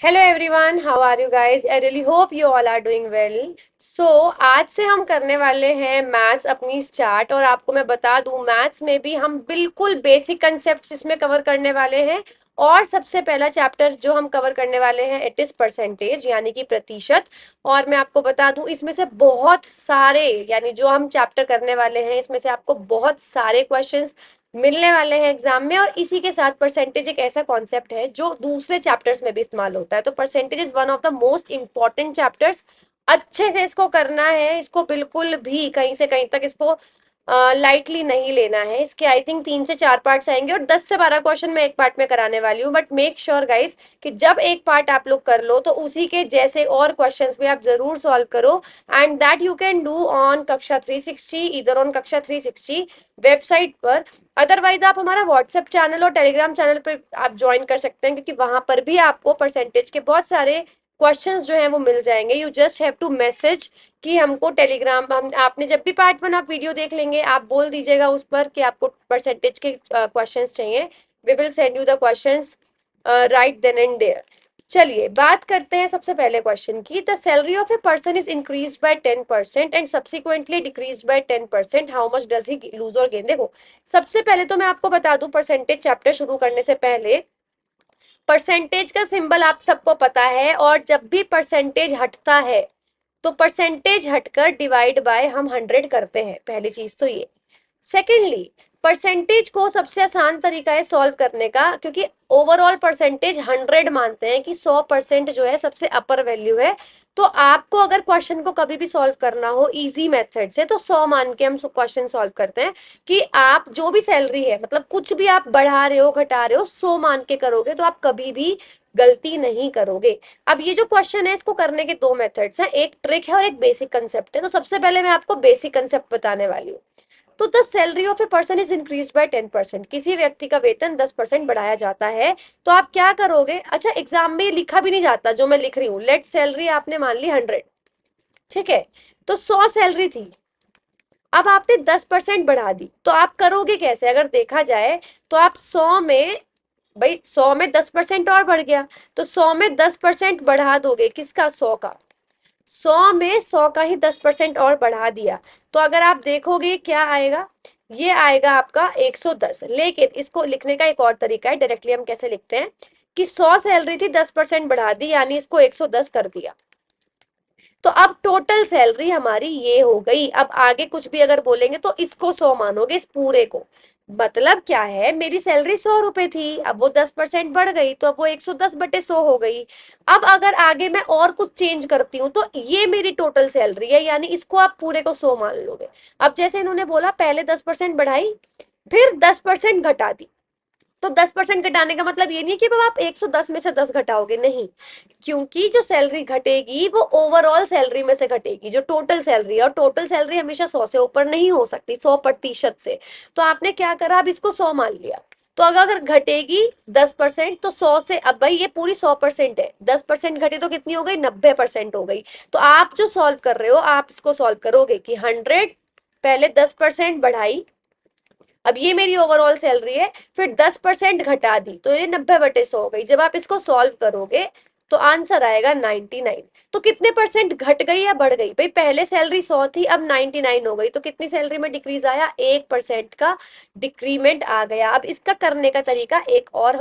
Hello everyone, how are you guys? I really hope you all are doing well. So आज से हम करने वाले हैं मैथ्स अपनी स्टार्ट। और आपको मैं बता दूं, मैथ्स में भी हम बिल्कुल बेसिक कंसेप्ट्स इसमें कवर करने वाले हैं। और सबसे पहला चैप्टर जो हम कवर करने वाले हैं इट इज परसेंटेज, यानी कि प्रतिशत। और मैं आपको बता दूं, इसमें से बहुत सारे, यानी जो हम चैप्टर करने वाले हैं इसमें से आपको बहुत सारे क्वेश्चंस मिलने वाले हैं एग्जाम में। और इसी के साथ परसेंटेज एक ऐसा कॉन्सेप्ट है जो दूसरे चैप्टर्स में भी इस्तेमाल होता है। तो percentage is one of the most important chapters. अच्छे से इसको करना है, इसको बिल्कुल भी कहीं से कहीं तक इसको लाइटली नहीं लेना है। इसके आई थिंक 3 से 4 पार्ट्स आएंगे और 10 से 12 क्वेश्चन मैं एक पार्ट में कराने वाली हूँ। बट मेक श्योर गाइस कि जब एक पार्ट आप लोग कर लो तो उसी के जैसे और क्वेश्चंस भी आप जरूर सॉल्व करो। And that you can do on कक्षा 360, इधर ऑन कक्षा 360 वेबसाइट पर। अदरवाइज आप हमारा व्हाट्सएप चैनल और टेलीग्राम चैनल पर आप ज्वाइन कर सकते हैं, क्योंकि वहां पर भी आपको परसेंटेज के बहुत सारे क्वेश्चंस जो हैं वो मिल जाएंगे। You just have to message कि हमको टेलीग्राम, हम आपने जब भी पार्ट 1 आप वीडियो देख लेंगे, आप बोल दीजिएगा उस पर कि आपको परसेंटेज के क्वेश्चंस चाहिए। We will send you the questions right then and there. चलिए बात करते हैं सबसे पहले क्वेश्चन की। The salary of a person is increase by 10% and subsequently decrease by 10%, how much does he lose और गेन? देखो, सबसे पहले तो मैं आपको बता दूं, परसेंटेज चैप्टर शुरू करने से पहले परसेंटेज का सिंबल आप सबको पता है। और जब भी परसेंटेज हटता है तो परसेंटेज हटकर डिवाइड बाय हम 100 करते हैं। पहली चीज तो ये। सेकेंडली, परसेंटेज को सबसे आसान तरीका है सॉल्व करने का, क्योंकि ओवरऑल परसेंटेज 100 मानते हैं कि 100% जो है सबसे अपर वैल्यू है। तो आपको अगर क्वेश्चन को कभी भी सॉल्व करना हो इजी मेथड से तो 100 मान के हम क्वेश्चन सॉल्व करते हैं। कि आप जो भी सैलरी है, मतलब कुछ भी आप बढ़ा रहे हो घटा रहे हो, 100 मान के करोगे तो आप कभी भी गलती नहीं करोगे। अब ये जो क्वेश्चन है इसको करने के दो मेथड्स हैं, एक ट्रिक है और एक बेसिक कंसेप्ट है। तो सबसे पहले मैं आपको बेसिक कंसेप्ट बताने वाली हूँ। तो the salary of a person is increase by 10%, किसी व्यक्ति का वेतन 10% बढ़ाया जाता है। तो आप क्या करोगे? अच्छा, एग्जाम में लिखा भी नहीं जाता जो मैं लिख रही हूँ। लेट सैलरी आपने मान ली 100, ठीक है? तो 100 सैलरी थी, अब आपने 10% बढ़ा दी। तो आप करोगे कैसे? अगर देखा जाए तो आप 100 में, भाई 100 में 10% और बढ़ गया, तो 100 में 10% बढ़ा दोगे, किसका? 100 का। 100 में 100 का ही 10% और बढ़ा दिया। तो अगर आप देखोगे क्या आएगा, ये आएगा आपका 110। लेकिन इसको लिखने का एक और तरीका है, डायरेक्टली हम कैसे लिखते हैं कि 100 सैलरी थी, 10% बढ़ा दी, यानी इसको 110 कर दिया। तो अब टोटल सैलरी हमारी ये हो गई। अब आगे कुछ भी अगर बोलेंगे तो इसको 100 मानोगे, इस पूरे को। मतलब क्या है, मेरी सैलरी 100 रुपए थी, अब वो 10% बढ़ गई तो अब वो 110/100 हो गई। अब अगर आगे मैं और कुछ चेंज करती हूँ तो ये मेरी टोटल सैलरी है, यानी इसको आप पूरे को 100 मान लोगे। अब जैसे इन्होंने बोला, पहले 10% बढ़ाई, फिर 10% घटा दी। तो 10% घटाने का मतलब ये नहीं कि आप 110 में से 10 घटाओगे, नहीं। क्योंकि जो सैलरी घटेगी वो ओवरऑल सैलरी में से घटेगी, जो टोटल सैलरी है। और टोटल सैलरी हमेशा 100 से ऊपर नहीं हो सकती, 100% से। तो आपने क्या करा, अब इसको 100 मान लिया। तो अगर घटेगी 10% तो 100 से, अब भाई ये पूरी 100% है, 10% घटे तो कितनी हो गई? 90% हो गई। तो आप जो सॉल्व कर रहे हो, आप इसको सॉल्व करोगे कि 100 पहले 10% बढ़ाई, अब ये मेरी ओवरऑल सैलरी है, फिर 10% घटा दी, तो ये 90/100 हो गई। जब आप इसको सॉल्व करोगे तो आंसर आएगा 99। तो कितने परसेंट घट गई या बढ़ गई? भाई पहले सैलरी 100 थी, अब 99 हो गई, तो कितनी सैलरी में डिक्रीज आया? 1% का डिक्रीमेंट आ गया। अब इसका करने का तरीका एक और,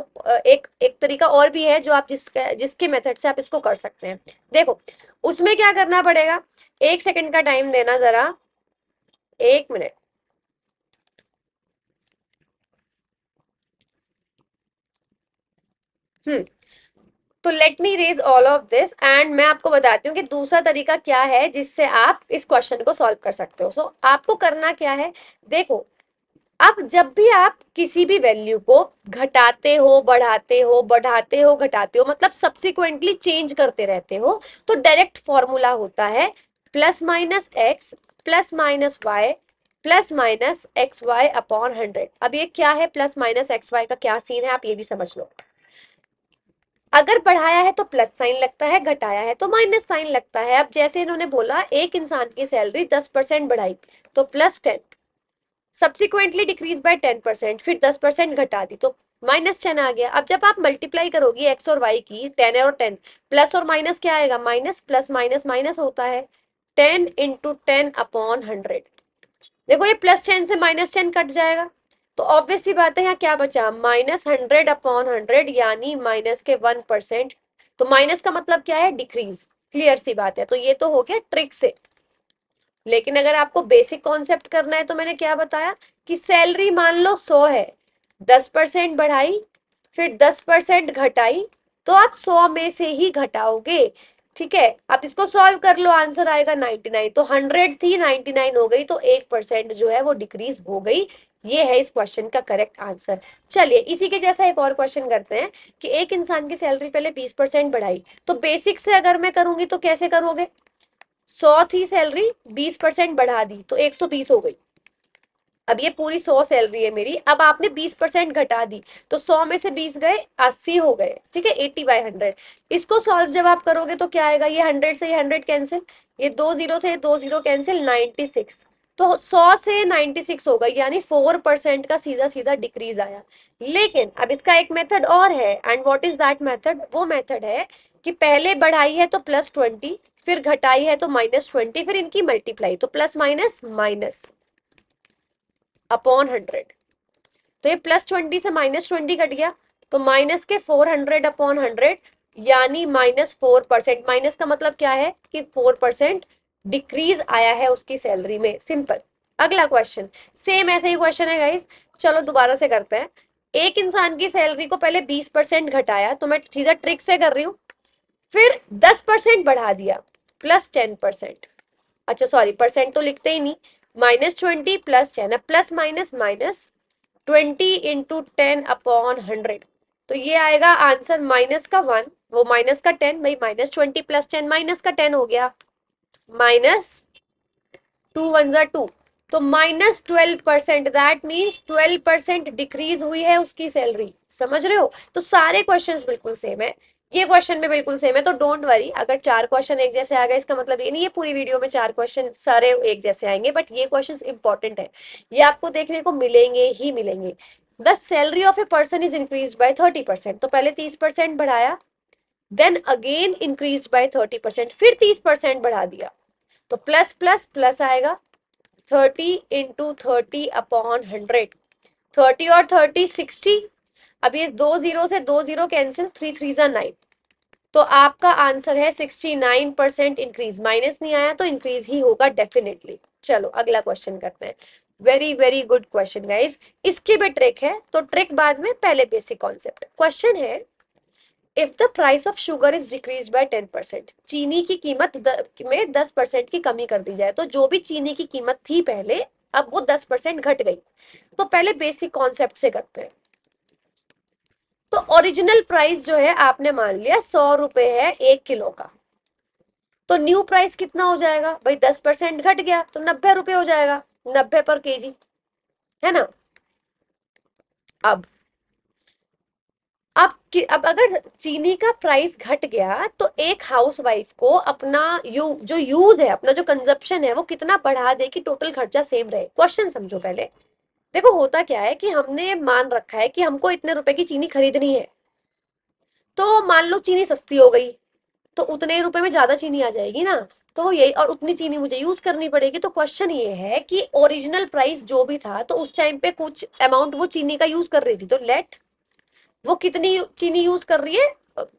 एक तरीका और भी है जो आप जिसके मेथड से आप इसको कर सकते हैं। देखो, उसमें क्या करना पड़ेगा, 1 सेकंड का टाइम देना जरा, 1 मिनट। हम्म तो let me raise all of this and मैं आपको बताती हूँ कि दूसरा तरीका क्या है जिससे आप इस क्वेश्चन को सॉल्व कर सकते हो। सो आपको करना क्या है, देखो, अब जब भी आप किसी भी वैल्यू को घटाते हो, बढ़ाते हो, बढ़ाते हो, घटाते हो, मतलब सब्सिक्वेंटली चेंज करते रहते हो, तो डायरेक्ट फॉर्मूला होता है plus minus x plus minus y plus minus x y upon 100। अब ये क्या है, प्लस माइनस एक्स वाई का क्या सीन है, आप ये भी समझ लो। अगर बढ़ाया है तो प्लस साइन लगता है, घटाया है तो माइनस साइन लगता है। अब जैसे इन्होंने बोला एक इंसान की सैलरी 10% बढ़ाई तो +10, सब्सिक्वेंटली डिक्रीज बाय 10%, फिर 10% घटा दी तो -10 आ गया। अब जब आप मल्टीप्लाई करोगी एक्स और वाई की, 10 है और 10, प्लस और माइनस क्या आएगा, माइनस, प्लस माइनस माइनस होता है, 10 × 10/100। देखो ये +10 से -10 कट जाएगा, तो ऑब्वियस सी बात है यहाँ क्या बचा, -100/100 यानी माइनस के 1%। तो माइनस का मतलब क्या है, डिक्रीज, क्लियर सी बात है। तो ये तो हो गया ट्रिक से। लेकिन अगर आपको बेसिक कॉन्सेप्ट करना है तो मैंने क्या बताया कि सैलरी मान लो 100 है, 10% बढ़ाई, फिर 10% घटाई, तो आप 100 में से ही घटाओगे। ठीक है, आप इसको सॉल्व कर लो, आंसर आएगा 99। तो 100 थी, 99 हो गई, तो 1% जो है वो डिक्रीज हो गई। ये है इस क्वेश्चन का करेक्ट आंसर। चलिए इसी के जैसा एक और क्वेश्चन करते हैं कि एक इंसान की सैलरी पहले 20% बढ़ाई, तो बेसिक से अगर मैं करूंगी तो कैसे करोगे, 100 थी सैलरी, 20% बढ़ा दी तो 120 हो गई। अब ये पूरी 100 सैलरी है मेरी, अब आपने 20% घटा दी, तो 100 में से 20 गए, 80 हो गए। ठीक है, 80/100। इसको सॉल्व जब आप करोगे तो क्या आएगा, ये 100 से ये 100 कैंसिल, ये 2 0 से ये 2 0 कैंसिल, 96। तो 100 से 96 हो गई, यानी 4% का सीधा सीधा डिक्रीज आया। लेकिन अब इसका एक मेथड और है, and what is that method, वो मेथड है कि पहले बढ़ाई है तो +20, फिर घटाई है तो -20, फिर इनकी मल्टीप्लाई, तो प्लस माइनस माइनस अपॉन 100। तो ये +20 से -20 कट गया, तो माइनस के 400/100 यानी -4%। माइनस का मतलब क्या है कि 4% डिक्रीज आया है उसकी सैलरी में, सिंपल। अगला क्वेश्चन, सेम ऐसे ही क्वेश्चन है गाइस, चलो दोबारा से करते हैं। एक इंसान की सैलरी को पहले 20% घटाया, तो मैं सीधा ट्रिक से कर रही हूँ, फिर 10% बढ़ा दिया, +10%। अच्छा सॉरी, परसेंट तो लिखते ही नहीं, -20 +10, प्लस माइनस माइनस 20 × 10/100। तो ये आएगा आंसर माइनस का 1, वो माइनस का 10, भाई -20 +10 माइनस का 10 हो गया, -2 1 2, तो -12%। दैट मीन्स 12% डिक्रीज हुई है उसकी सैलरी, समझ रहे हो। तो सारे क्वेश्चंस बिल्कुल सेम है, ये क्वेश्चन भी बिल्कुल सेम है, तो डोंट वरी अगर 4 क्वेश्चन एक जैसे आ गए, इसका मतलब ये नहीं है पूरी वीडियो में 4 क्वेश्चन सारे एक जैसे आएंगे, बट ये क्वेश्चंस इंपॉर्टेंट है, ये आपको देखने को मिलेंगे ही मिलेंगे। The salary of a person is increase bye 30%, तो पहले 30% बढ़ाया, देन अगेन इंक्रीज बाय 30%, फिर 30% बढ़ा दिया, तो प्लस प्लस प्लस आएगा, 30 × 30/100, 30 और 30 60। अब ये 2 0 से 2 0 कैंसिल, 3 3 9, तो आपका आंसर है 69% इंक्रीज। माइनस नहीं आया तो इंक्रीज ही होगा डेफिनेटली। चलो अगला क्वेश्चन करते हैं, very very good question guys. इसकी भी ट्रिक है, तो ट्रिक बाद में, पहले बेसिक कॉन्सेप्ट। क्वेश्चन है, if the price of sugar is decrease by 10%, चीनी की कीमत में 10% की कमी कर दी जाए, तो जो भी चीनी की कीमत थी पहले, अब वो 10% घट गई। तो पहले बेसिक कॉन्सेप्ट से करते हैं। तो ओरिजिनल प्राइस जो है आपने मान लिया 100 रुपए है 1 किलो का, तो न्यू प्राइस कितना हो जाएगा भाई, 10% घट गया तो 90 रुपए हो जाएगा, 90 पर केजी, है ना। अब अब अगर चीनी का प्राइस घट गया, तो एक हाउसवाइफ को अपना जो यूज है, अपना जो कंजप्शन है, वो कितना बढ़ा दे कि टोटल खर्चा सेम रहे। क्वेश्चन समझो पहले। देखो होता क्या है कि हमने मान रखा है कि हमको इतने रुपए की चीनी खरीदनी है, तो मान लो चीनी सस्ती हो गई, तो उतने रुपए में ज्यादा चीनी आ जाएगी ना, तो यही, और उतनी चीनी मुझे यूज करनी पड़ेगी। तो क्वेश्चन ये है कि ओरिजिनल प्राइस जो भी था, तो उस टाइम पे कुछ अमाउंट वो चीनी का यूज कर रही थी, तो लेट वो कितनी चीनी यूज कर रही है,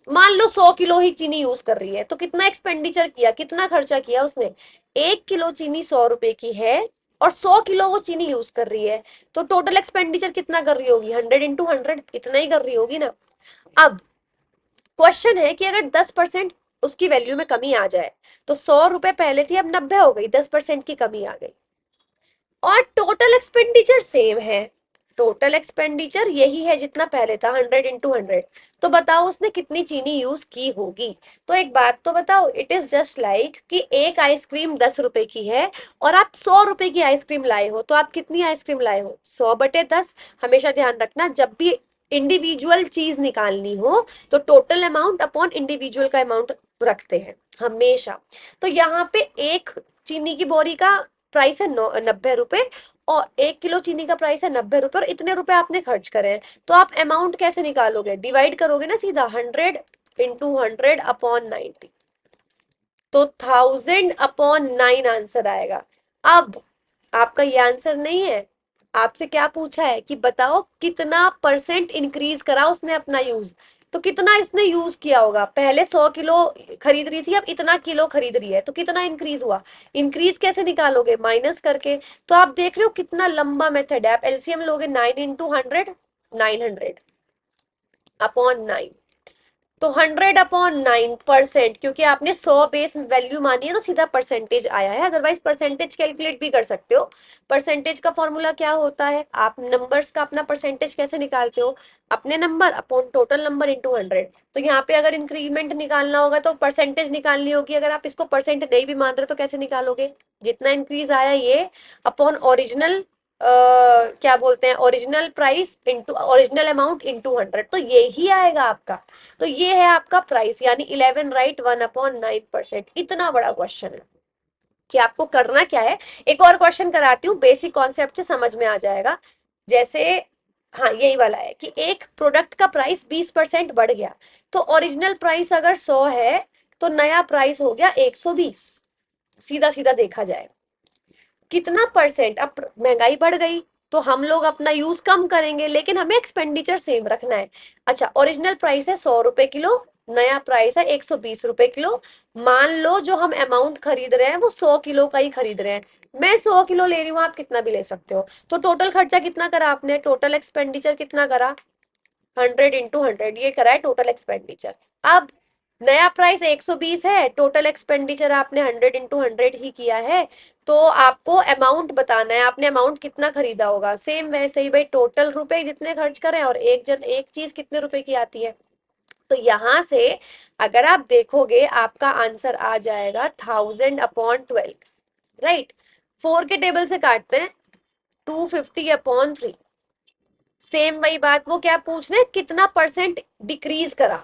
मान लो 100 किलो ही चीनी यूज कर रही है, तो कितना एक्सपेंडिचर किया, कितना खर्चा किया उसने, 1 किलो चीनी 100 रुपए की है, और 100 किलो वो चीनी यूज कर रही है, तो टोटल एक्सपेंडिचर कितना कर रही होगी, 100 × 100, इतना ही कर रही होगी ना। अब क्वेश्चन है कि अगर 10% उसकी वैल्यू में कमी आ जाए, तो 100 रुपए पहले थी, अब 90 हो गई, 10% की कमी आ गई, और टोटल एक्सपेंडिचर सेम है, टोटल एक्सपेंडिचर यही है जितना पहले था, 100 × 100, तो बताओ उसने कितनी चीनी यूज की होगी। तो एक बात तो बताओ, इट इज जस्ट लाइक कि एक आइसक्रीम 10 रुपए की है, और आप 100 रुपए की आइसक्रीम लाए हो, तो आप कितनी आइसक्रीम लाए हो, 100/10। हमेशा ध्यान रखना, जब भी इंडिविजुअल चीज निकालनी हो, तो टोटल अमाउंट अपॉन इंडिविजुअल का अमाउंट रखते हैं हमेशा। तो यहाँ पे एक चीनी की बोरी का प्राइस है 90 रुपए, और 1 किलो चीनी का प्राइस है 90 रुपए, और इतने रुपए आपने खर्च करे हैं, तो आप अमाउंट कैसे निकालोगे? डिवाइड करोगे ना सीधा, 100 × 100 अपॉन 90, तो 1000 अपॉन 9 आंसर आएगा। अब आपका ये आंसर नहीं है, आपसे क्या पूछा है कि बताओ कितना परसेंट इंक्रीज करा उसने अपना यूज, तो कितना इसने यूज किया होगा? पहले 100 किलो खरीद रही थी, अब इतना किलो खरीद रही है, तो कितना इंक्रीज हुआ? इंक्रीज कैसे निकालोगे? माइनस करके। तो आप देख रहे हो कितना लंबा मेथड है। आप एलसीएम लोगे 9 × 100, 900 अपॉन 9, तो 100 अपॉन 9%, क्योंकि आपने 100 बेस वैल्यू मानी है तो सीधा परसेंटेज आया है, अदरवाइज परसेंटेज कैलकुलेट भी कर सकते हो। परसेंटेज का फॉर्मूला क्या होता है? आप नंबर्स का अपना परसेंटेज कैसे निकालते हो? अपने number upon total number into 100। तो यहाँ पे अगर इंक्रीमेंट निकालना होगा तो परसेंटेज निकालनी होगी। अगर आप इसको परसेंट नहीं भी मान रहे तो कैसे निकालोगे? जितना इंक्रीज आया ये अपॉन ओरिजिनल, क्या बोलते हैं, original price into original amount into 100, तो ये ही आएगा आपका। तो ये है आपका प्राइस, यानी 11 राइट 1/9%। इतना बड़ा क्वेश्चन है कि आपको करना क्या है। एक और क्वेश्चन कराती हूँ, बेसिक कॉन्सेप्ट से समझ में आ जाएगा। जैसे, हाँ यही वाला है कि एक प्रोडक्ट का प्राइस 20% बढ़ गया, तो ओरिजिनल प्राइस अगर 100 है तो नया प्राइस हो गया 120। सीधा सीधा देखा जाए कितना परसेंट, अब महंगाई बढ़ गई तो हम लोग अपना यूज कम करेंगे, लेकिन हमें एक्सपेंडिचर सेम रखना है। अच्छा, ओरिजिनल प्राइस है 100 रुपए किलो, नया प्राइस है 120 रुपए किलो। मान लो जो हम अमाउंट खरीद रहे हैं वो 100 किलो का ही खरीद रहे हैं, मैं 100 किलो ले रही हूँ, आप कितना भी ले सकते हो। तो टोटल खर्चा कितना करा आपने? टोटल एक्सपेंडिचर कितना करा? 100 × 100, ये करा है टोटल एक्सपेंडिचर। अब नया प्राइस 120 है, टोटल एक्सपेंडिचर आपने 100 × 100 ही किया है, तो आपको अमाउंट बताना है, आपने अमाउंट कितना खरीदा होगा। सेम वैसे ही भाई, टोटल रुपए जितने खर्च करें और एक चीज कितने रुपए की आती है। तो यहां से अगर आप देखोगे आपका आंसर आ जाएगा 1000 अपॉन 12, राइट। 4 के टेबल से काटते हैं, 250 अपॉन 3। सेम वही बात, वो क्या पूछ रहे हैं, कितना परसेंट डिक्रीज करा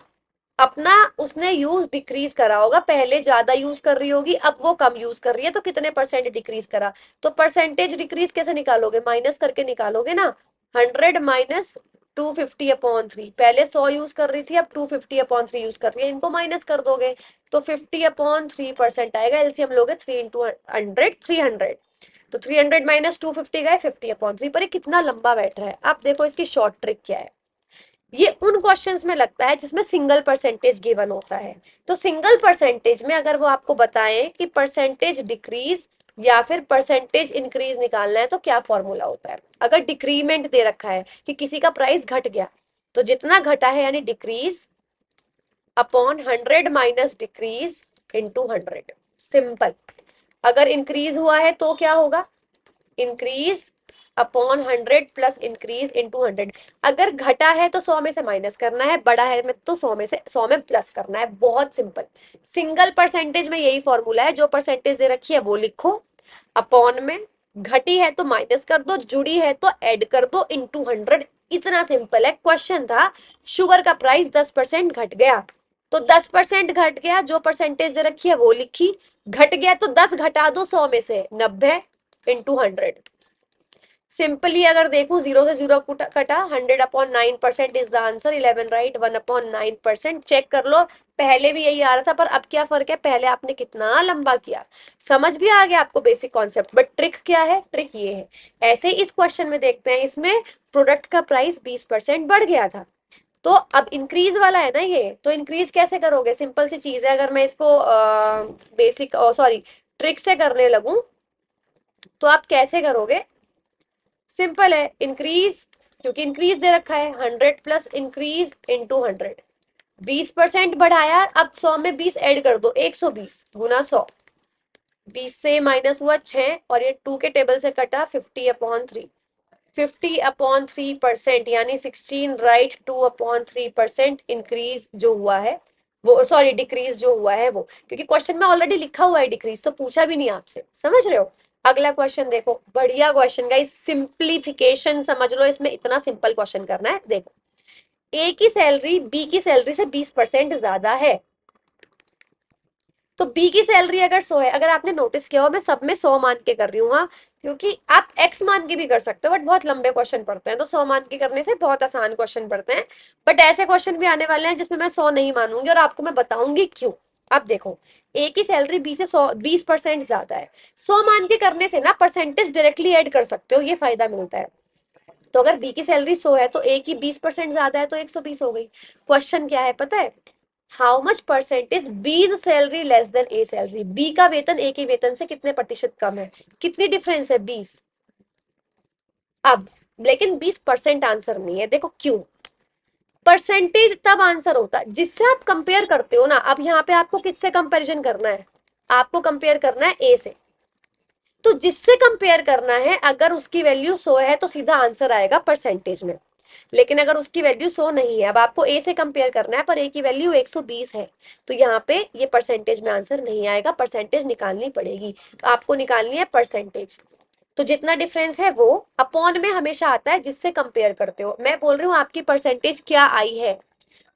अपना, उसने यूज डिक्रीज करा होगा, पहले ज्यादा यूज कर रही होगी, अब वो कम यूज कर रही है, तो कितने परसेंट डिक्रीज करा। तो परसेंटेज डिक्रीज कैसे निकालोगे? माइनस करके निकालोगे ना। 100 - 250 अपॉन 3, पहले 100 यूज कर रही थी, अब 250 अपॉन 3 यूज कर रही है, इनको माइनस कर दोगे तो 50 अपॉन 3% आएगा। एलसीएम लोगे 3 × 100, 300, तो 300 - 250 गए 50 अपॉन 3 पर। ये कितना लंबा बैठ रहा है। अब देखो इसकी शॉर्ट ट्रिक क्या है। ये उन क्वेश्चंस में लगता है जिसमें सिंगल परसेंटेज गिवन होता है। तो सिंगल परसेंटेज में अगर वो आपको बताएं कि परसेंटेज डिक्रीज या फिर परसेंटेज इंक्रीज निकालना है तो क्या फॉर्मूला होता है। अगर डिक्रीमेंट दे रखा है कि किसी का प्राइस घट गया, तो जितना घटा है यानी डिक्रीज अपॉन 100 - डिक्रीज × 100, सिंपल। अगर इंक्रीज हुआ है तो क्या होगा? Increase upon 100 plus increase into 100। अगर घटा है तो 100 में से माइनस करना है, बढ़ा है में तो 100 में से 100 में प्लस करना है। बहुत सिंपल। सिंगल परसेंटेज में यही फॉर्मूला है, जो परसेंटेज दे रखी है वो लिखो अपॉन में, घटी है तो माइनस कर दो, जुड़ी है तो ऐड कर दो इंटू 100। इतना सिंपल है। क्वेश्चन था शुगर का प्राइस 10% घट गया, तो 10% घट गया, जो परसेंटेज दे रखी है वो लिखी, घट गया तो 10 घटा दो 100 में से, 90 इंटू 100। सिंपली अगर देखूं, 0 से 0 कटा, 100 upon 9% is the answer. 11 right 1/9%। Check कर लो, पहले भी यही आ रहा था, पर अब क्या फर्क है, पहले आपने कितना लंबा किया। समझ भी आ गया आपको बेसिक कॉन्सेप्ट, बट ट्रिक क्या है? ट्रिक ये है। ऐसे इस क्वेश्चन में देखते हैं, इसमें प्रोडक्ट का प्राइस 20% बढ़ गया था, तो अब इंक्रीज वाला है ना ये, तो इंक्रीज कैसे करोगे? सिंपल सी चीज है। अगर मैं इसको बेसिक सॉरी ट्रिक से करने लगूं तो आप कैसे करोगे? सिंपल है, इंक्रीज, क्योंकि इंक्रीज दे रखा है 100 प्लस इंक्रीज इंटू 100। 20% बढ़ाया, अब 100 में 20 ऐड कर दो, 120 गुना 100। 20 से माइनस हुआ 6, और ये 2 के टेबल से कटा, 50/3। 50/3% यानी 16 राइट 2/3% इंक्रीज जो हुआ है वो, सॉरी डिक्रीज जो हुआ है वो, क्योंकि क्वेश्चन में ऑलरेडी लिखा हुआ है डिक्रीज, तो पूछा भी नहीं आपसे। समझ रहे हो? अगला क्वेश्चन देखो, बढ़िया क्वेश्चन गाइस, सिंप्लीफिकेशन समझ लो इसमें, इतना सिंपल क्वेश्चन करना है। देखो, ए की सैलरी बी की सैलरी से 20% ज्यादा है, तो बी की सैलरी अगर 100 है, अगर आपने नोटिस किया हो मैं सब में 100 मान के कर रही हूँ, हाँ, क्योंकि आप एक्स मान के भी कर सकते हो बट बहुत लंबे क्वेश्चन पढ़ते हैं, तो 100 मान के करने से बहुत आसान क्वेश्चन पढ़ते हैं। बट ऐसे क्वेश्चन भी आने वाले हैं जिसमें मैं 100 नहीं मानूंगी और आपको मैं बताऊंगी क्यों। अब देखो, ए की सैलरी बी से 20% ज्यादा है, 100 मान के करने से ना परसेंटेज डायरेक्टली ऐड कर सकते हो, ये फायदा मिलता है। तो अगर बी की सैलरी 100 है तो ए की 20% ज्यादा है तो 120 हो गई। क्वेश्चन क्या है पता है, हाउ मच परसेंटेज बीज सैलरी लेस देन ए सैलरी, बी का वेतन ए के वेतन से कितने प्रतिशत कम है, कितनी डिफरेंस है 20। अब लेकिन 20% आंसर नहीं है, देखो क्यों। परसेंटेज तब आंसर होता है जिससे आप कंपेयर करते हो ना। अब यहाँ पे आपको किससे कंपैरिजन करना है, आपको कंपेयर करना है ए से। तो जिससे कंपेयर करना है अगर उसकी वैल्यू 100 है तो सीधा आंसर आएगा परसेंटेज में। लेकिन अगर उसकी वैल्यू 100 नहीं है, अब आपको ए से कंपेयर करना है पर ए की वैल्यू 120 है, तो यहाँ पे ये परसेंटेज में आंसर नहीं आएगा, परसेंटेज निकालनी पड़ेगी। तो आपको निकालनी है परसेंटेज। तो जितना डिफरेंस है वो अपॉन में हमेशा आता है जिससे कंपेयर करते हो। मैं बोल रही हूँ आपकी परसेंटेज क्या आई है,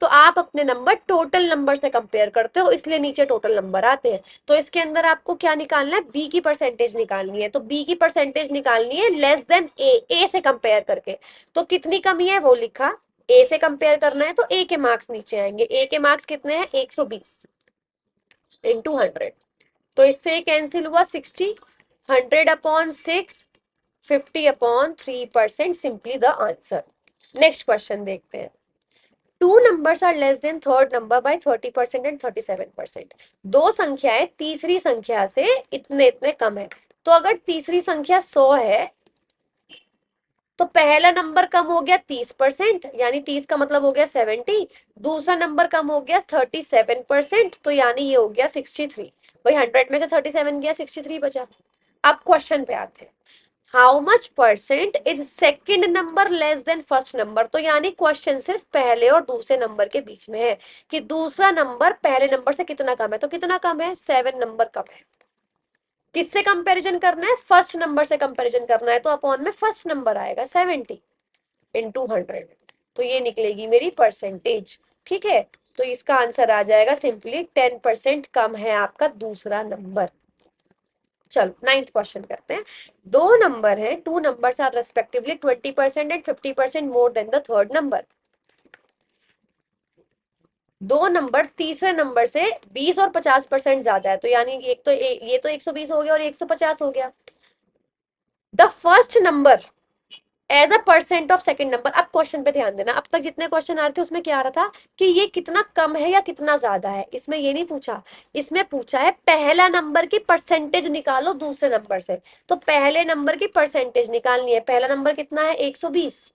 तो आप अपने नंबर टोटल नंबर से कंपेयर करते हो, इसलिए नीचे टोटल नंबर आते हैं। तो इसके अंदर आपको क्या निकालना है, बी की परसेंटेज निकालनी है। तो बी की परसेंटेज निकालनी है लेस देन ए से कंपेयर करके। तो कितनी कमी है वो लिखा, ए से कंपेयर करना है तो ए के मार्क्स नीचे आएंगे। ए के मार्क्स कितने हैं, 120 इंटू 100। तो इससे कैंसिल हुआ 60, 100/6, 50/3%, simply the answer. Next question देखते हैं। Two numbers are less than third number by 30% and 37%। दो संख्याएं तीसरी संख्या से इतने इतने कम है। तो अगर तीसरी संख्या 100 है तो पहला नंबर कम हो गया 30%, यानी 30 का मतलब हो गया 70। दूसरा नंबर कम हो गया 37%, तो यानी ये हो गया 63। भाई 100 में से 37 गया, 63 बचा। अब क्वेश्चन पे आते हैं, how much percent is second number less than first number. तो यानी क्वेश्चन सिर्फ पहले और दूसरे नंबर के बीच में है कि दूसरा नंबर पहले नंबर से कितना कम है। तो कितना कम है, 7 नंबर कम है। किससे कंपैरिजन करना है, फर्स्ट नंबर से कंपैरिजन करना है, तो अपॉन में फर्स्ट नंबर आएगा 70 इंटू 100। तो ये निकलेगी मेरी परसेंटेज। ठीक है, तो इसका आंसर आ जाएगा सिंपली 10% कम है आपका दूसरा नंबर। चलो 9th क्वेश्चन करते हैं। दो नंबर हैं, two numbers are respectively 20% and 50% more than the third number. दो नंबर तीसरे नंबर से 20 और 50% ज्यादा है, तो यानी एक तो ये तो 120 हो गया और 150 हो गया। The first number as a percent of second number. अब क्वेश्चन पे ध्यान देना, अब तक जितने क्वेश्चन आ रहे थे उसमें क्या आ रहा था कि ये कितना कम है या कितना ज्यादा है, इसमें ये नहीं पूछा। इसमें पूछा है पहला नंबर की परसेंटेज निकालो दूसरे नंबर से। तो पहले नंबर की परसेंटेज निकालनी है, पहला नंबर कितना है 120,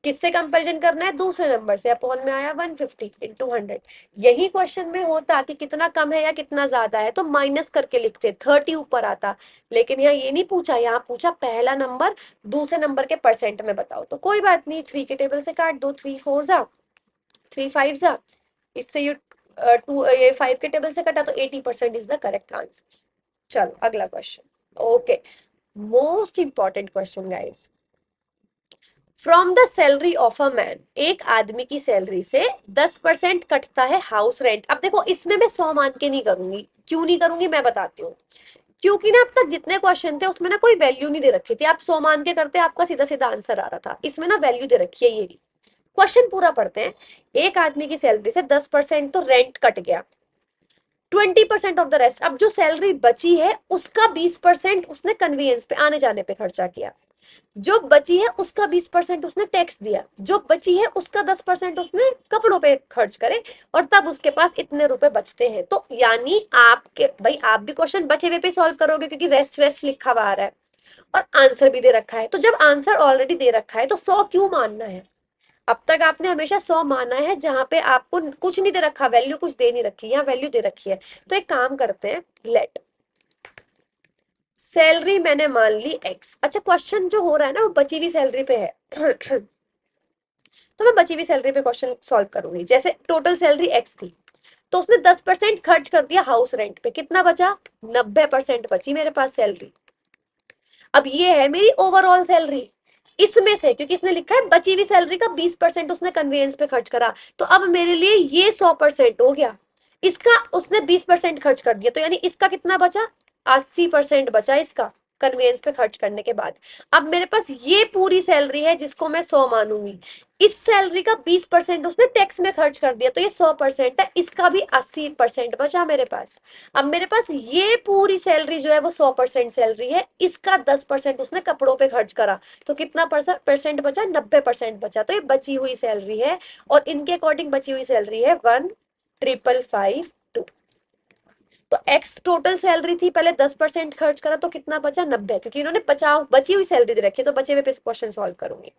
किससे कंपैरिजन करना है, दूसरे नंबर से, अपॉन में आया 150 इंटू 100। यही क्वेश्चन में होता कि कितना कम है या कितना ज्यादा है तो माइनस करके लिखते, 30 ऊपर आता। लेकिन यहाँ ये नहीं पूछा, यहाँ पूछा पहला नंबर दूसरे नंबर के परसेंट में बताओ। तो कोई बात नहीं, 3 के टेबल से काट दो, 3 4 जा, 3 5 जा, इससे ये 2 ये 5 के टेबल से कटा तो 80% इज द करेक्ट आंसर। चलो अगला question. Okay, most important question guys. From the salary of a man, एक आदमी की सैलरी से 10% कटता है हाउस रेंट। अब देखो इसमें मैं 100 मान के नहीं करूंगी, क्यों नहीं करूंगी मैं बताती हूँ। क्योंकि ना अब तक जितने क्वेश्चन थे उसमें ना कोई वैल्यू नहीं दे रखी थी, आप 100 मान के करते आपका सीधा सीधा आंसर आ रहा था। इसमें ना वैल्यू दे रखी है, ये क्वेश्चन पूरा पढ़ते हैं। एक आदमी की सैलरी से 10% तो रेंट कट गया, 20% ऑफ द रेस्ट, अब जो सैलरी बची है उसका 20% उसने कन्वीनियंस पे आने जाने पे खर्चा किया, जो बची है उसका 20% उसने टैक्स दिया, जो बची है उसका 10% उसने कपड़ों पे खर्च करे, और तब उसके पास इतने रुपए बचते हैं। तो यानी आपके भाई आप भी क्वेश्चन बचे हुए पे सॉल्व करोगे क्योंकि रेस्ट रेस्ट लिखा हुआ आ रहा है और आंसर भी दे रखा है। तो जब आंसर ऑलरेडी दे रखा है तो 100 क्यों मानना है। अब तक आपने हमेशा 100 माना है जहां पे आपको कुछ नहीं दे रखा, वैल्यू कुछ दे नहीं रखी, यहाँ वैल्यू दे रखी है। तो एक काम करते हैं, लेट सैलरी मैंने मान ली एक्स। अच्छा क्वेश्चन जो हो रहा है ना वो बची हुई सैलरी पे है तो मैं बची हुई सैलरी पे क्वेश्चन सॉल्व करूंगी। जैसे टोटल सैलरी एक्स थी तो उसने 10% खर्च कर दिया हाउस रेंट पे, कितना बचा, 90% बची मेरे पास सैलरी। अब ये है मेरी ओवरऑल सैलरी, इसमें से क्योंकि इसने लिखा है बची हुई सैलरी का 20% उसने कन्वेंस पे खर्च करा, तो अब मेरे लिए ये 100% हो गया। इसका उसने 20% खर्च कर दिया, तो यानी इसका कितना बचा, 80% बचा इसका कन्वेंस पे खर्च करने के बाद। अब मेरे पास ये पूरी सैलरी है जिसको मैं 100 मानूंगी, इस सैलरी का 20% उसने टैक्स में खर्च कर दिया, तो ये 100% है, इसका भी 80% बचा मेरे पास। अब मेरे पास ये पूरी सैलरी जो है वो 100% सैलरी है, इसका 10% उसने कपड़ों पे खर्च करा, तो कितना परसेंट बचा, 90% बचा, तो ये बची हुई सैलरी है। और इनके अकॉर्डिंग बची हुई सैलरी है 1,552। तो एक्स टोटल सैलरी थी, पहले 10% खर्च करा तो कितना बचा, 90, क्योंकि इन्होंने बची हुई सैलरी दे रखी है, तो बचे हुए पे क्वेश्चन सॉल्व करूंगी।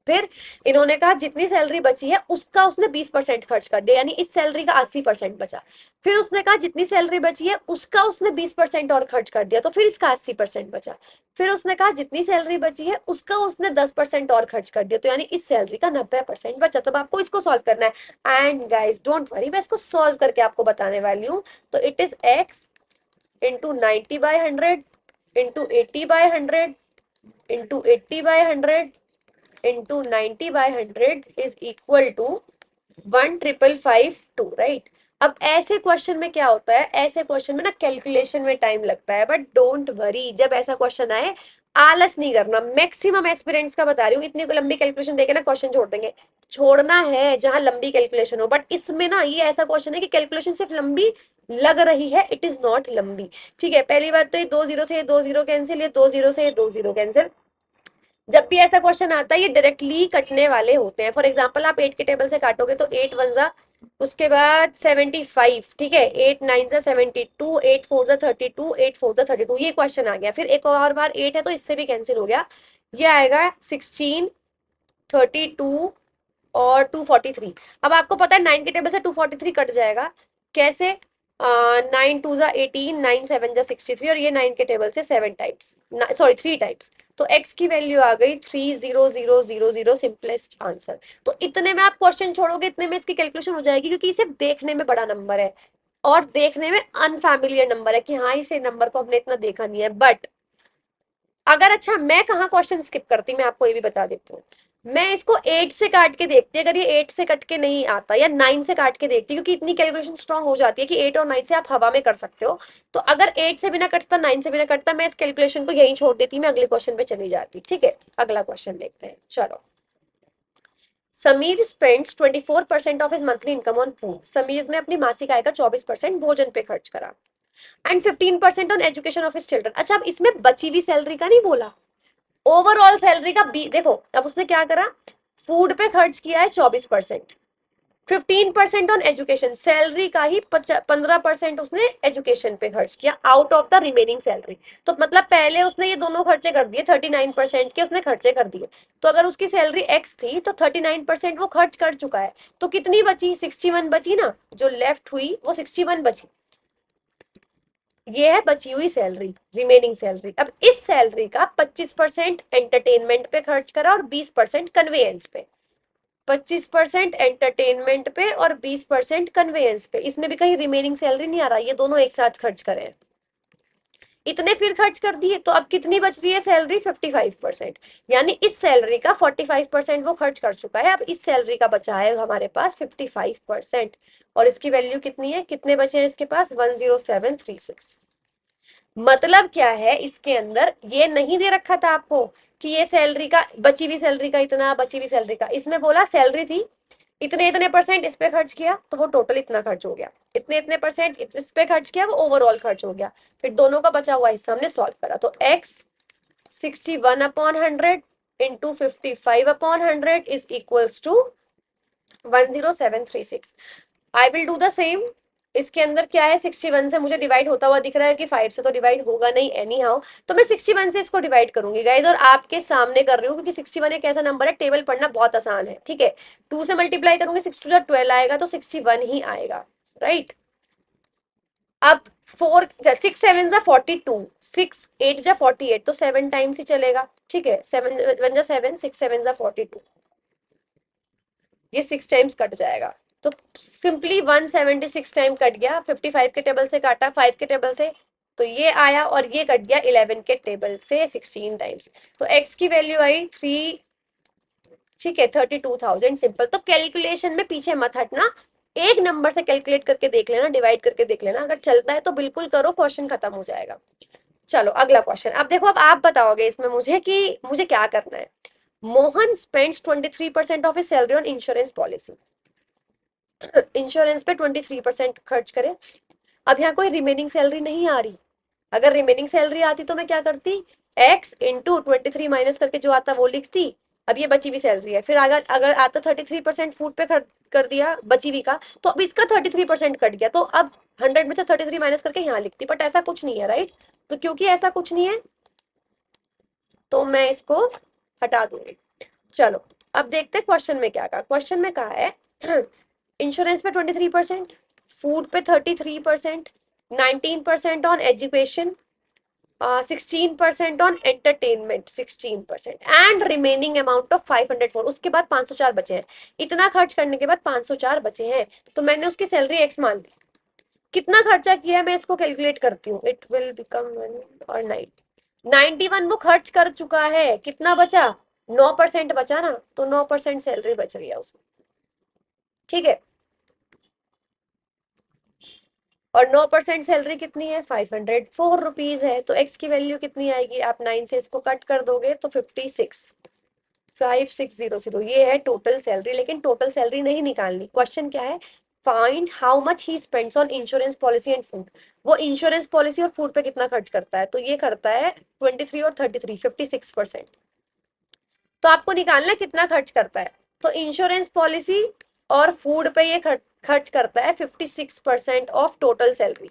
फिर इन्होंने कहा जितनी सैलरी बची है उसका उसने 20% खर्च कर दिया, यानी इस सैलरी का 80% बचा। फिर उसने कहा जितनी सैलरी बची है उसका उसने 20% और खर्च कर दिया, तो फिर इसका 80% बचा। फिर उसने कहा जितनी सैलरी बची है उसका उसने 10% और खर्च कर दिया, तो यानी इस सैलरी का 90% बचा। तो अब आपको इसको सॉल्व करना है, एंड गाइज डोंट वरी, मैं इसको सॉल्व करके आपको बताने वाली हूँ। तो it is x into 90/100 into 80/100 into 80/100 into 90/100 is equal to 1,552, right. अब ऐसे क्वेश्चन में क्या होता है, ऐसे क्वेश्चन में ना कैलकुलेशन में टाइम लगता है, बट डोंट वरी, जब ऐसा क्वेश्चन आए आलस नहीं करना। मैक्सिमम एस्पिरेंट्स का बता रही हूँ, इतनी लंबी कैलकुलेशन देके ना क्वेश्चन छोड़ देंगे। छोड़ना है जहां लंबी कैलकुलेशन हो, बट इसमें ना ये ऐसा क्वेश्चन है कि कैलकुलेशन सिर्फ लंबी लग रही है, इट इज नॉट लंबी। ठीक है, पहली बात तो ये 2 जीरो से ये 2 जीरो कैंसिल, ये 2 जीरो से ये 2 जीरो कैंसिल। जब भी ऐसा क्वेश्चन आता है ये डायरेक्टली कटने वाले होते हैं। फॉर एग्जाम्पल आप 8 के टेबल से काटोगे तो 8 1 जा, उसके बाद 75, ठीक है, 8 9 जा 72, 8 4 जा 32, 8 4 जा 32, ये क्वेश्चन आ गया। फिर एक और बार 8 है तो इससे भी कैंसिल हो गया, ये आएगा 16, 32 और 243। अब आपको पता है 9 के टेबल से 243 कट जाएगा, कैसे, 9 2 जा 18, 9 7 जा 63, और ये 9 के टेबल से 7 टाइम्स, सॉरी 3 टाइम्स। तो x की वैल्यू आ गई 30000, सिंपलेस्ट आंसर। तो इतने में आप क्वेश्चन छोड़ोगे, इतने में इसकी कैलकुलेशन हो जाएगी, क्योंकि इसे देखने में बड़ा नंबर है और देखने में अनफैमिलियर नंबर है कि हाँ इसे नंबर को हमने इतना देखा नहीं है। बट अगर, अच्छा मैं कहाँ क्वेश्चन स्किप करती, मैं आपको ये भी बता देती हूँ। मैं इसको 8 से काट के देखती, अगर ये 8 से कट के नहीं आता, या 9 से काट के देखती, क्योंकि इतनी कैलकुलेशन स्ट्रांग हो जाती है कि 8 और 9 से आप हवा में कर सकते हो। तो अगर 8 से बिना कटता, 9 से बिना कटता, मैं इस कैलकुलेशन को यहीं छोड़ देती, मैं अगले क्वेश्चन पे चली जाती। ठीक है, अगला क्वेश्चन देखते हैं, चलो। Sameer spends 24% of his monthly income on food. Sameer ने अपनी मासिक आय का 24% भोजन पे खर्च करा, and 15% on education of his children. अच्छा, अब इसमें बची हुई सैलरी का नहीं बोला, ओवरऑल सैलरी का बी देखो। अब उसने क्या करा, फूड पे खर्च किया है 24%, 15% ऑन एजुकेशन, सैलरी का ही 15% उसने एजुकेशन पे खर्च किया out of the remaining salary. तो मतलब पहले उसने ये दोनों खर्चे कर दिए, 39% के उसने खर्चे कर दिए। तो अगर उसकी सैलरी एक्स थी तो 39% वो खर्च कर चुका है, तो कितनी बची, 61 बची ना, जो लेफ्ट हुई वो 61 बची। ये है बची हुई सैलरी, रिमेनिंग सैलरी। अब इस सैलरी का 25% एंटरटेनमेंट पे खर्च करा और 20% कन्वेयंस पे। 25% एंटरटेनमेंट पे और 20% कन्वेयंस पे, इसमें भी कहीं रिमेनिंग सैलरी नहीं आ रहा, ये दोनों एक साथ खर्च करे। इतने फिर खर्च कर दिए, तो अब कितनी बच रही है सैलरी, 55%। यानी इस सैलरी का 45% वो खर्च कर चुका है, अब इस सैलरी का बचा है हमारे पास 55%। और इसकी वैल्यू कितनी है, कितने बचे हैं इसके पास, 10736। मतलब क्या है, इसके अंदर ये नहीं दे रखा था आपको कि ये सैलरी का, बची हुई सैलरी का इतना, बची हुई सैलरी का, इसमें बोला सैलरी थी इतने इतने परसेंट इस पे खर्च किया तो वो टोटल इतना खर्च हो गया, इतने इतने परसेंट इस पे खर्च किया वो ओवरऑल खर्च हो गया। फिर दोनों का बचा हुआ हिस्सा हमने सॉल्व करा, तो x 61/100 into 55/100 is equals to 10736। I will do the same. इसके अंदर क्या है, 61 से मुझे डिवाइड होता हुआ दिख रहा है कि 5 से तो डिवाइड होगा नहीं एनी हाउ, तो मैं 61 से इसको डिवाइड करूंगी गाइज, और आपके सामने कर रही हूँ क्योंकि 61 एक ऐसा नंबर है, टेबल पढ़ना बहुत आसान है। ठीक है, 2 से मल्टीप्लाई करूंगी, 6 2 जा 12 आएगा, तो 61 ही आएगा, राइट। अब 6 7 जा 42, 6 8 जा 48, तो 7 टाइम्स ही चलेगा। ठीक है, 7 1 जा 7, 6 7 जा 42, ये 6 टाइम्स कट जाएगा। तो सिंपली 176 टाइम कट गया, 55 के टेबल से काटा, 5 के टेबल से, तो ये आया, और ये कट गया 11 के टेबल से 16 टाइम्स। तो x की वैल्यू आई 3, ठीक है, 32,000। सिंपल। तो कैलकुलेशन में पीछे मत हटना, एक नंबर से कैलकुलेट करके देख लेना, डिवाइड करके देख लेना, अगर चलता है तो बिल्कुल करो, क्वेश्चन खत्म हो जाएगा। चलो अगला क्वेश्चन। अब देखो, अब आप बताओगे इसमें मुझे कि मुझे क्या करना है। Mohan spends 23% of his salary on insurance policy. Insurance पे 23% खर्च करे। अब यहाँ कोई रिमेनिंग सैलरी नहीं आ रही। अगर रिमेनिंग सैलरी आती तो मैं क्या करती, एक्स इंटू 23 माइनस करके जो आता वो लिखती। अब ये बची हुई सैलरी है, फिर अगर अगर आता 33% फूड पे खर्च कर दिया बची हुई का, तो अब इसका 33% कट गया, तो अब 100 में से 33 माइनस करके यहाँ लिखती, बट ऐसा कुछ नहीं है, राइट। तो क्योंकि ऐसा कुछ नहीं है तो मैं इसको हटा दूंगी। चलो अब देखते हैं क्वेश्चन में क्या कहा। क्वेश्चन में कहा है इंश्योरेंस पे 23%, फूड पे 33%, 19% on education, 16% on entertainment, 16% and remaining amount of 504। उसके बाद 504 बचे हैं। इतना खर्च करने के बाद 504 बचे हैं, तो मैंने उसकी सैलरी एक्स मान ली। कितना खर्चा किया है मैं इसको कैलकुलेट करती हूँ। इट विल बिकम 1 और 9, 91 वो खर्च कर चुका है। कितना बचा, 9% बचा ना, तो 9% सैलरी बच रही है उसकी, ठीक है। और 9% सैलरी कितनी है, 504 रुपीज है। तो एक्स की वैल्यू कितनी आएगी, आप 9 से इसको कट कर दोगे तो 56,5600। ये है टोटल सैलरी, लेकिन टोटल सैलरी नहीं निकालनी। क्वेश्चन क्या है, find how much he spends on insurance policy and food. वो इंश्योरेंस पॉलिसी और फूड पे कितना खर्च करता है, तो ये करता है 23 और 33, 56%। तो आपको निकालना है कितना खर्च करता है। तो इंश्योरेंस पॉलिसी और फूड पे ये खर्च करता है 56% ऑफ टोटल सैलरी।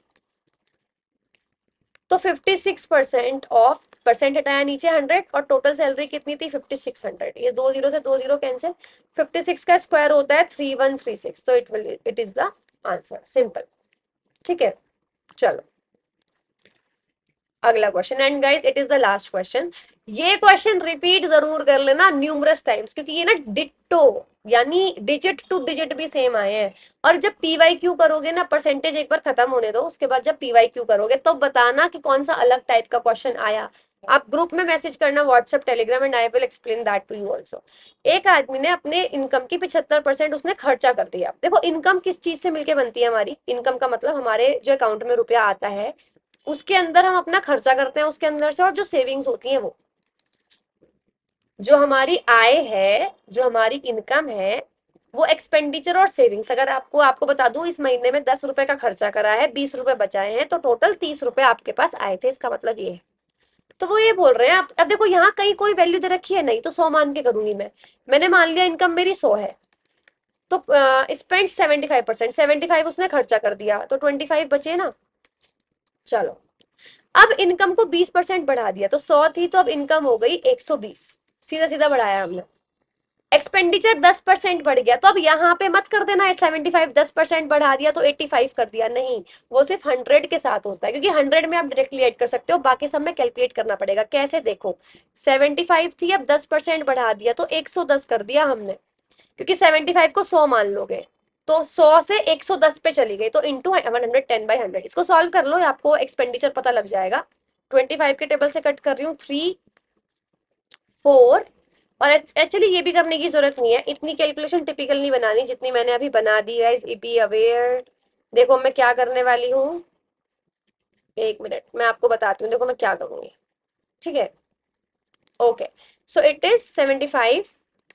तो 56% ऑफ, परसेंट हटाया नीचे 100, और टोटल सैलरी कितनी थी 5600। ये 2 जीरो से 2 जीरो कैंसिल। 56 का स्क्वायर होता है 3136, तो it is the answer, simple, ठीक है। चलो अगला question, and guys it is the last question. ये क्वेश्चन रिपीट जरूर कर लेना न्यूमरस टाइम्स, क्योंकि ये ना डिट्टो, यानी डिजिट टू डिजिट भी सेम आए हैं। और जब पीवाई क्यू करोगे ना, परसेंटेज एक बार खत्म होने दो, उसके बाद जब पीवाई क्यू करोगे तो बताना कि कौन सा अलग टाइप का क्वेश्चन आया। आप ग्रुप में मैसेज करना, WhatsApp Telegram, and I will explain that to you also. एक आदमी ने अपने इनकम की 75% उसने खर्चा कर दिया। देखो इनकम किस चीज से मिलके बनती है हमारी, इनकम का मतलब हमारे जो अकाउंट में रुपया आता है उसके अंदर हम अपना खर्चा करते हैं उसके अंदर से, और जो सेविंग्स होती है वो, जो हमारी आय है, जो हमारी इनकम है, वो एक्सपेंडिचर और सेविंग्स। अगर आपको आपको बता दूं, इस महीने में 10 रुपए का खर्चा करा है, 20 रुपए बचाए हैं, तो टोटल 30 रुपए आपके पास आए थे, इसका मतलब ये है। तो वो ये बोल रहे हैं। आप अब देखो यहाँ कहीं कोई वैल्यू दे रखी है नहीं, तो 100 मान के करूंगी मैं। मैंने मान लिया इनकम मेरी 100 है, तो स्पेंड 75%, 75 उसने खर्चा कर दिया, तो 25 बचे ना। चलो अब इनकम को 20% बढ़ा दिया, तो 100 थी, तो अब इनकम हो गई 120, सीधा सीधा बढ़ाया हमने। एक्सपेंडिचर 10% बढ़ गया, तो अब यहाँ पे मत कर देना 75, 10% बढ़ा दिया तो 85 कर दिया, नहीं। वो सिर्फ 100 के साथ होता है, क्योंकि 100 में आप डायरेक्टली ऐड कर सकते हो, बाकी सब में कैलकुलेट करना पड़ेगा। कैसे, देखो 75 थी, अब 10% बढ़ा दिया तो 110 कर दिया हमने, क्योंकि 75 को 100 मान लोगे, तो 100 से 110 पे चली गई, तो इंटू 110/100। इसको सॉल्व कर लो, आपको एक्सपेंडिचर पता लग जाएगा। 25 के टेबल से कट कर रही हूँ, 3, 4। और एक्चुअली ये भी करने की जरूरत नहीं है, इतनी कैलकुलेशन टिपिकल नहीं बनानी जितनी मैंने अभी बना दी है। Be aware. देखो मैं क्या करने वाली हूँ, एक मिनट मैं आपको बताती हूँ, देखो मैं क्या करूंगी, ठीक है। Okay, so it is 75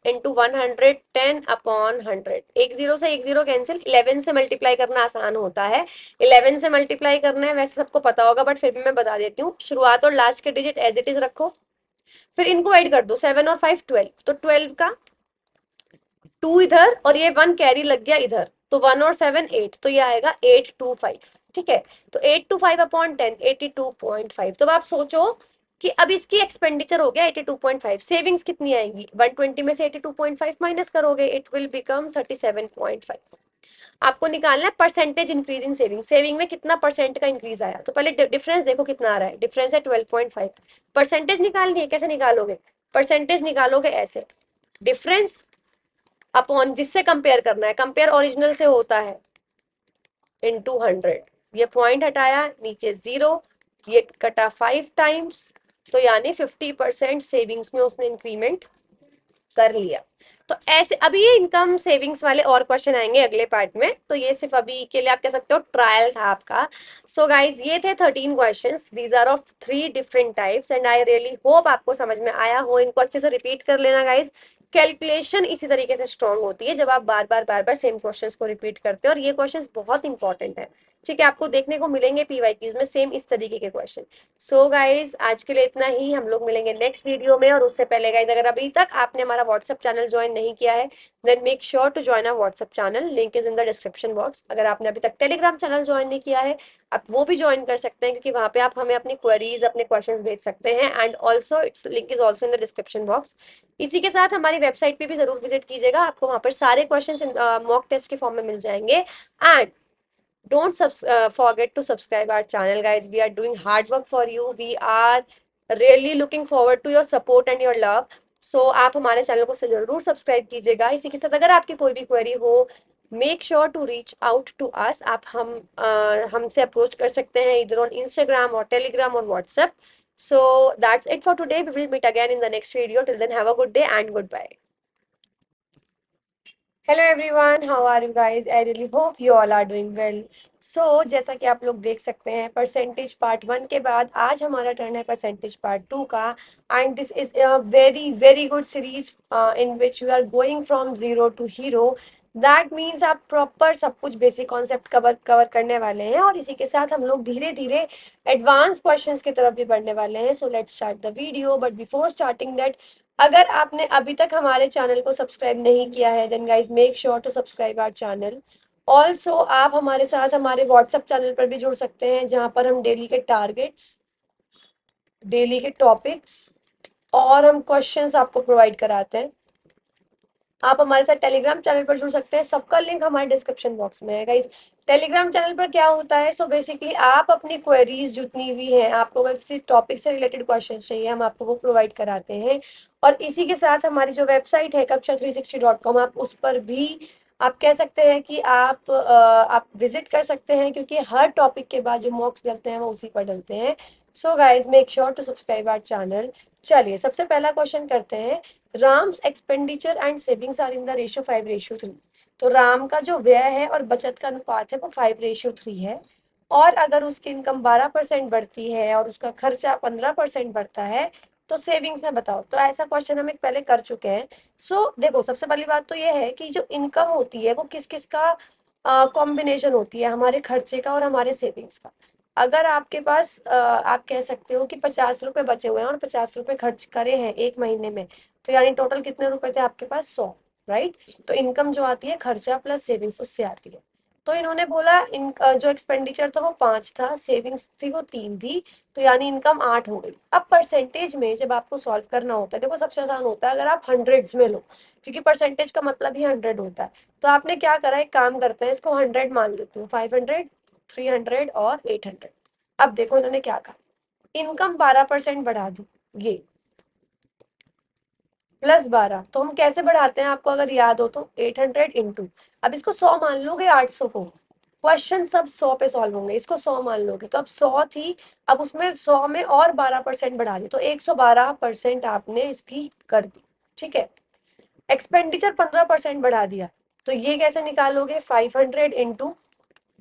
into 110/100। एक जीरो से एक जीरो कैंसिल। 11 से मल्टीप्लाई करना आसान होता है, 11 से मल्टीप्लाई करना है वैसे सबको पता होगा, बट फिर भी मैं बता देती हूँ। शुरुआत और लास्ट के डिजिट एज इट इज रखो, फिर इनको ऐड कर दो, 7 और 5 12, तो 12 का 2 इधर, और ये 1 कैरी लग गया इधर, तो 1 और 7 8, तो ये आएगा 825, ठीक है। तो 825/10, 82.5। तो अब आप सोचो कि अब इसकी एक्सपेंडिचर हो गया 82.5, सेविंग्स कितनी आएंगी, 120 में से 82.5 माइनस करोगे, इट विल बिकम 37.5। आपको निकालना है percentage increase in saving, saving में कितना परसेंट का इंक्रीज आया। तो पहले डिफरेंस देखो कितना आ रहा है, डिफरेंस है 12.5। परसेंटेज निकालनी है, कैसे निकालोगे, परसेंटेज निकालोगे ऐसे, डिफरेंस अपॉन जिससे कंपेयर करना है, कंपेयर ओरिजिनल से होता है, इनटू 100। ये पॉइंट हटाया, नीचे 0, ये कटा 5 टाइम्स, तो यानी 50% सेविंग्स में उसने इंक्रीमेंट कर लिया। तो ऐसे अभी ये इनकम सेविंग्स वाले और क्वेश्चन आएंगे अगले पार्ट में, तो ये सिर्फ अभी के लिए आप कह सकते हो ट्रायल था आपका। सो गाइज ये थे 13 questions, these are of 3 different types and I really hope आपको समझ में आया हो। इनको अच्छे से रिपीट कर लेना गाइज। कैलकुलेशन इसी तरीके से स्ट्रांग होती है जब आप बार बार सेम क्वेश्चंस को रिपीट करते हो, और ये क्वेश्चंस बहुत इंपॉर्टेंट है। ठीक है, आपको देखने को मिलेंगे पीवाईक्यूज में सेम इस तरीके के क्वेश्चन। सो गाइज आज के लिए इतना ही, हम लोग मिलेंगे नेक्स्ट वीडियो में। और उससे पहले गाइज अगर अभी तक आपने हमारा व्हाट्सएप चैनल ज्वाइन नहीं किया है, then make sure to join our WhatsApp channel, link is in the description box. अगर आपने अभी तक टेलीग्राम चैनल ज्वाइन नहीं किया है, आप वो भी ज्वाइन कर सकते हैं, क्योंकि वहां पे आप हमें अपनी क्वेरीज अपने क्वेश्चंस भेज सकते हैं, and also it's link is also in the description box. इसी के साथ हमारी वेबसाइट पे भी जरूर विजिट कीजिएगा, आपको वहां पर सारे क्वेश्चन मॉक टेस्ट के फॉर्म में मिल जाएंगे। And don't forget to subscribe our channel guys, we are doing hard work for you, we are really looking forward to your support and your love. So आप हमारे channel को जरूर subscribe कीजिएगा। इसी के साथ अगर आपकी कोई भी क्वेरी हो, make sure to reach out to us, आप हमसे अप्रोच कर सकते हैं इधर ऑन इंस्टाग्राम और टेलीग्राम और WhatsApp. So that's it for today, we will meet again in the next video, till then have a good day and goodbye. Hello everyone, how are you guys? I really hope you all are doing well. So जैसा कि आप लोग देख सकते हैं, percentage part 1 के बाद आज हमारा टर्न है परसेंटेज पार्ट 2 का। And this is a very very good series in which you are going from zero to hero. That means आप प्रॉपर सब कुछ बेसिक कॉन्सेप्ट कवर करने वाले हैं, और इसी के साथ हम लोग धीरे धीरे एडवांस क्वेश्चंस की तरफ भी बढ़ने वाले हैं। So let's start the video, but before starting that, अगर आपने अभी तक हमारे चैनल को सब्सक्राइब नहीं किया है, then guys make sure to subscribe our channel. Also आप हमारे साथ हमारे व्हाट्सएप चैनल पर भी जुड़ सकते हैं, जहां पर हम डेली के टारगेट्स, डेली के टॉपिक्स और हम क्वेश्चंस आपको प्रोवाइड कराते हैं। आप हमारे साथ टेलीग्राम चैनल पर जुड़ सकते हैं, सबका लिंक हमारे डिस्क्रिप्शन बॉक्स में है गाइस। टेलीग्राम चैनल पर क्या होता है, सो बेसिकली आप अपनी क्वेरीज जितनी भी हैं, आपको अगर किसी टॉपिक से रिलेटेड क्वेश्चन चाहिए, हम आपको वो प्रोवाइड कराते हैं। और इसी के साथ हमारी जो वेबसाइट है कक्षा360.com, आप उस पर भी आप कह सकते हैं कि आप विजिट कर सकते हैं, क्योंकि हर टॉपिक के बाद जो मॉक्स डलते हैं वो उसी पर डलते हैं। So guys make sure to subscribe our channel. चलिए सबसे पहला क्वेश्चन करते हैं। Ram's expenditure and savings are in the ratio 5:3। तो राम का जो व्यय है और बचत का अनुपात है वो 5:3 है। और अगर उसकी इनकम 12% बढ़ती है और उसका खर्चा 15% बढ़ता है, तो सेविंग्स में बताओ। तो ऐसा क्वेश्चन हम एक पहले कर चुके हैं। सो देखो, सबसे पहली बात तो ये है कि जो इनकम होती है वो किस किस का कॉम्बिनेशन होती है, हमारे खर्चे का और हमारे सेविंग्स का। अगर आपके पास आप कह सकते हो कि 50 रुपए बचे हुए हैं और 50 रुपए खर्च करे हैं एक महीने में, तो यानी टोटल कितने रुपए थे आपके पास? 100, राइट। तो इनकम जो आती है खर्चा प्लस सेविंग्स उससे आती है। तो इन्होंने बोला इन जो एक्सपेंडिचर था वो 5 था, सेविंग्स थी वो 3 थी, तो यानी इनकम 8 हो गई। अब परसेंटेज में जब आपको सॉल्व करना होता है, देखो सबसे आसान होता है अगर आप हंड्रेड्स में लो, क्योंकि परसेंटेज का मतलब ही 100 होता है। तो आपने क्या करा, एक काम करते हैं, इसको 100 मान लेती हूँ, 500, 300 और 800। अब देखो इन्होंने क्या कहा, इनकम 12% बढ़ा दी, ये +12। तो हम कैसे बढ़ाते हैं, आपको अगर याद हो तो 800 इंटू, अब इसको 100 मान लोगे 800 को, क्वेश्चन सब 100 पे सॉल्व होंगे, इसको 100 मान लोगे तो अब 100 थी, अब उसमें 100 में और 12% बढ़ा दी, तो 112% आपने इसकी कर दी। ठीक है, एक्सपेंडिचर 15% बढ़ा दिया, तो ये कैसे निकालोगे, 500 इंटू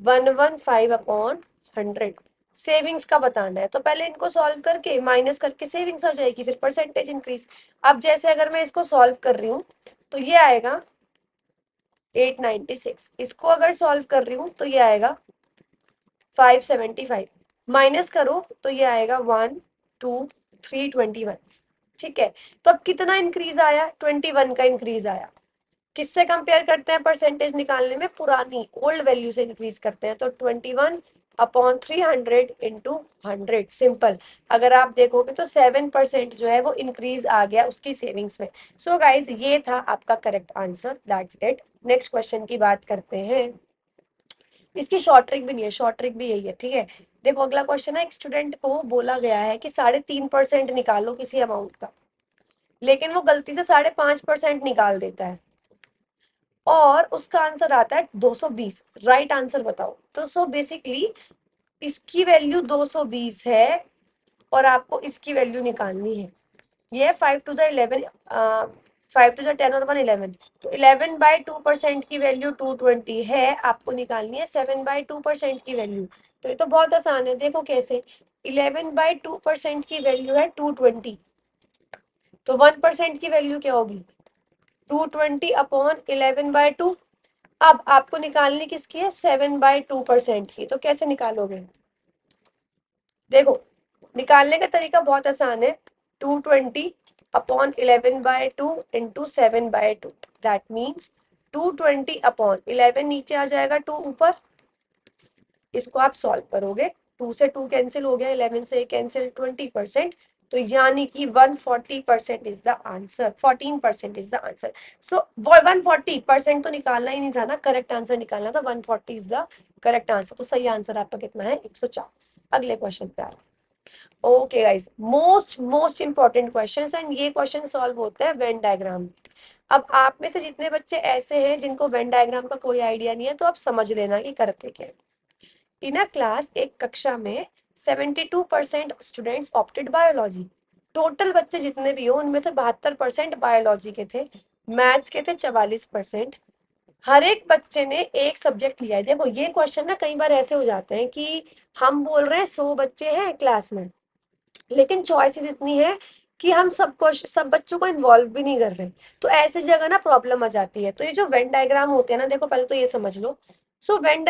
115/100। सेविंग्स का बताना है, तो पहले इनको सॉल्व करके माइनस करके सेविंग्स आ जाएगी, फिर परसेंटेज इंक्रीज। अब जैसे अगर मैं इसको सॉल्व कर रही हूँ तो ये आएगा 896, इसको अगर सॉल्व कर रही हूँ तो ये आएगा 575, माइनस करो तो ये आएगा 1, 2, 3, 21। ठीक है, तो अब कितना इंक्रीज आया, 21 का इंक्रीज आया। किससे कंपेयर करते हैं परसेंटेज निकालने में, पुरानी ओल्ड वैल्यू से इंक्रीज करते हैं, तो 21/300 इंटू 100, सिंपल। अगर आप देखोगे तो 7% जो है वो इंक्रीज आ गया उसकी सेविंग्स में। सो गाइज ये था आपका correct answer, that's it. Next question की बात करते हैं। इसकी शॉर्ट ट्रिक भी नहीं है, शॉर्ट ट्रिक भी यही है। ठीक है, देखो अगला क्वेश्चन है, एक स्टूडेंट को बोला गया है कि 3.5% निकालो किसी अमाउंट का, लेकिन वो गलती से 5.5% निकाल देता है और उसका आंसर आता है 220। राइट आंसर बताओ। तो सो बेसिकली इसकी वैल्यू 220 है और आपको इसकी वैल्यू निकालनी है। ये 5 टू द 11 5 टू 10 और 1 11, तो 11/2% की वैल्यू 220 है, आपको निकालनी है 7/2% की वैल्यू। तो ये तो बहुत आसान है, देखो कैसे। 11/2% की वैल्यू है 220, तो 1% की वैल्यू क्या होगी, 220/11/2। अब आपको निकालनी किसकी है, 7/2% की, तो कैसे निकालोगे, देखो निकालने का तरीका बहुत आसान है। 220/11/2 इंटू 7/2, दैट मीन्स 220/11 नीचे आ जाएगा, 2 ऊपर, इसको आप सॉल्व करोगे, 2 से 2 कैंसिल हो गया, 11 से कैंसिल, 20%, तो यानी कि 140% is the answer, 14% is the answer. So 140% तो निकालना ही नहीं था ना, करेक्ट आंसर निकालना था, 140 इज द करेक्ट आंसर। तो सही आंसर आपका कितना है, 140। अगले क्वेश्चन पे आते हैं। Okay guys, most most important questions, and ये क्वेश्चन सॉल्व होते हैं वेन डायग्राम। अब आप में से जितने बच्चे ऐसे हैं जिनको वेन डायग्राम का कोई आइडिया नहीं है, तो आप समझ लेना कि करते क्या है। इन अ क्लास, एक कक्षा में 72% स्टूडेंट्स ऑप्टेड बायोलॉजी। टोटल बच्चे जितने भी हो उनमें से 72% बायोलॉजी के थे, मैथ्स के थे 44%। हर एक बच्चे ने एक सब्जेक्ट लिया है। देखो ये क्वेश्चन ना कई बार ऐसे हो जाते हैं कि हम बोल रहे हैं 100 बच्चे हैं क्लास में, लेकिन चॉइसेस इतनी है कि हम सब बच्चों को इन्वॉल्व भी नहीं कर रहे, तो ऐसी जगह ना प्रॉब्लम आ जाती है। तो ये जो वेन डायग्राम होते हैं ना, देखो पहले तो ये समझ लो। So when